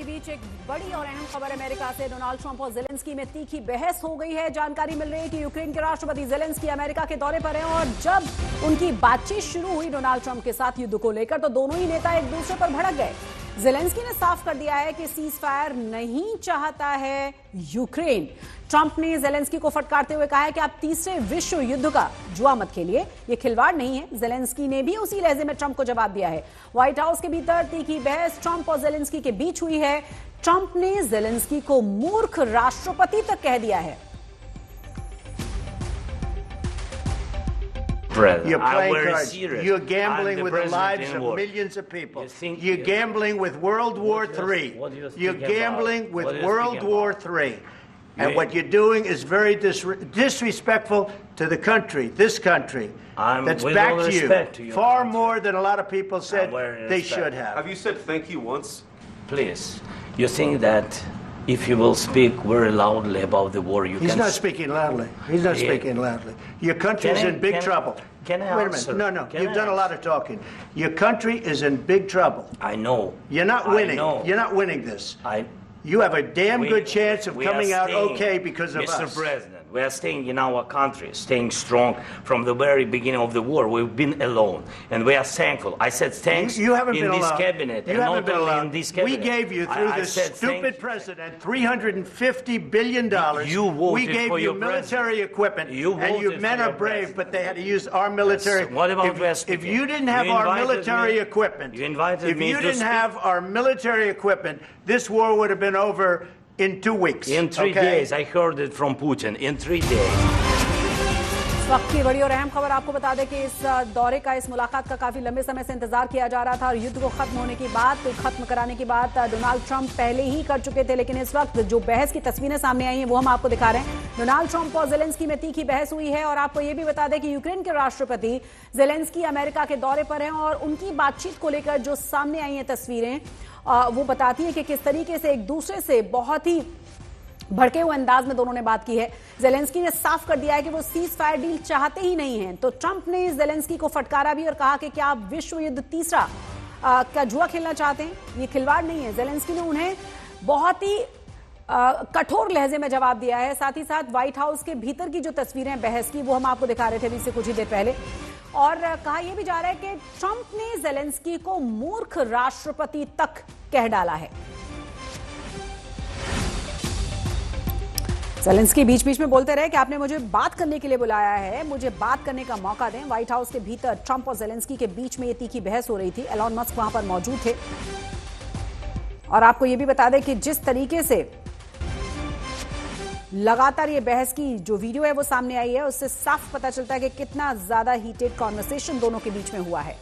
बीच एक बड़ी और अहम खबर अमेरिका से। डोनाल्ड ट्रंप और जेलेंस्की में तीखी बहस हो गई है। जानकारी मिल रही है कि यूक्रेन के राष्ट्रपति जेलेंस्की अमेरिका के दौरे पर हैं और जब उनकी बातचीत शुरू हुई डोनाल्ड ट्रंप के साथ युद्ध को लेकर, तो दोनों ही नेता एक दूसरे पर भड़क गए। जेलेंस्की ने साफ कर दिया है कि सीज फायर नहीं चाहता है यूक्रेन। ट्रंप ने जेलेंस्की को फटकारते हुए कहा है कि आप तीसरे विश्व युद्ध का जुआ मत खेलिए, ये खिलवाड़ नहीं है। जेलेंस्की ने भी उसी लहजे में ट्रंप को जवाब दिया है। व्हाइट हाउस के भीतर तीखी बहस ट्रंप और जेलेंस्की के बीच हुई है। ट्रंप ने जेलेंस्की को मूर्ख राष्ट्रपति तक कह दिया है। You're playing cards. You're gambling with the lives of millions of people. You're gambling with World War III. You're gambling with World War III. And what you're doing is very disrespectful to the country, this country, that's backed you far more than a lot of people said they should have. Have you said thank you once? Please, you think that if you will speak very loudly about the war, you He's can... not speaking loudly. He's not speaking loudly. Your country is in big trouble. Can I Wait a minute. No. You've done a lot of talking. Your country is in big trouble. I know. You're not winning. You're not winning this. You have a damn good chance of coming out okay because of us. Mr. President, we are staying in our country, staying strong from the very beginning of the war. We've been alone, and we are thankful. I said thanks you haven't in been this alone. cabinet, you and haven't not been only alone. in this cabinet. We gave you, through this stupid president, $350 billion. You voted we gave for you your military equipment, and your men are brave, but they had to use our military. Yes. What about West? If you didn't have our military equipment, if you didn't have our military equipment, this war would have been over in 2 weeks. In 3 days, I heard it from Putin. In 3 days. इस वक्त की बड़ी और अहम खबर आपको बता दें कि इस दौरे का, इस मुलाकात का काफी लंबे समय से इंतजार किया जा रहा था और युद्ध को खत्म होने की बात, खत्म कराने की बात डोनाल्ड ट्रंप पहले ही कर चुके थे। लेकिन इस वक्त जो बहस की तस्वीरें सामने आई हैं वो हम आपको दिखा रहे हैं। डोनाल्ड ट्रंप और जेलेंस्की में तीखी बहस हुई है और आपको ये भी बता दें कि यूक्रेन के राष्ट्रपति जेलेंस्की अमेरिका के दौरे पर हैं और उनकी बातचीत को लेकर जो सामने आई हैं तस्वीरें, वो बताती है कि किस तरीके से एक दूसरे से बहुत ही भड़के हुए अंदाज में दोनों ने बात की है। जेलेंस्की ने साफ कर दिया है कि वो सीज फायर डील चाहते ही नहीं हैं। तो ट्रंप ने जेलेंस्की को फटकारा भी और कहा कि क्या आप विश्व युद्ध तीसरा का जुआ खेलना चाहते हैं, ये खिलवाड़ नहीं है। जेलेंस्की ने उन्हें बहुत ही कठोर लहजे में जवाब दिया है। साथ ही साथ व्हाइट हाउस के भीतर की जो तस्वीरें बहस की वो हम आपको दिखा रहे थे अभी से कुछ ही देर पहले। और कहा यह भी जा रहा है कि ट्रंप ने जेलेंस्की को मूर्ख राष्ट्रपति तक कह डाला है। जेलेंस्की बीच बीच में बोलते रहे कि आपने मुझे बात करने के लिए बुलाया है, मुझे बात करने का मौका दें। व्हाइट हाउस के भीतर ट्रंप और जेलेंस्की के बीच में ये तीखी बहस हो रही थी। एलॉन मस्क वहां पर मौजूद थे। और आपको ये भी बता दें कि जिस तरीके से लगातार ये बहस की जो वीडियो है वो सामने आई है, उससे साफ पता चलता है कि कितना ज्यादा हीटेड कॉन्वर्सेशन दोनों के बीच में हुआ है।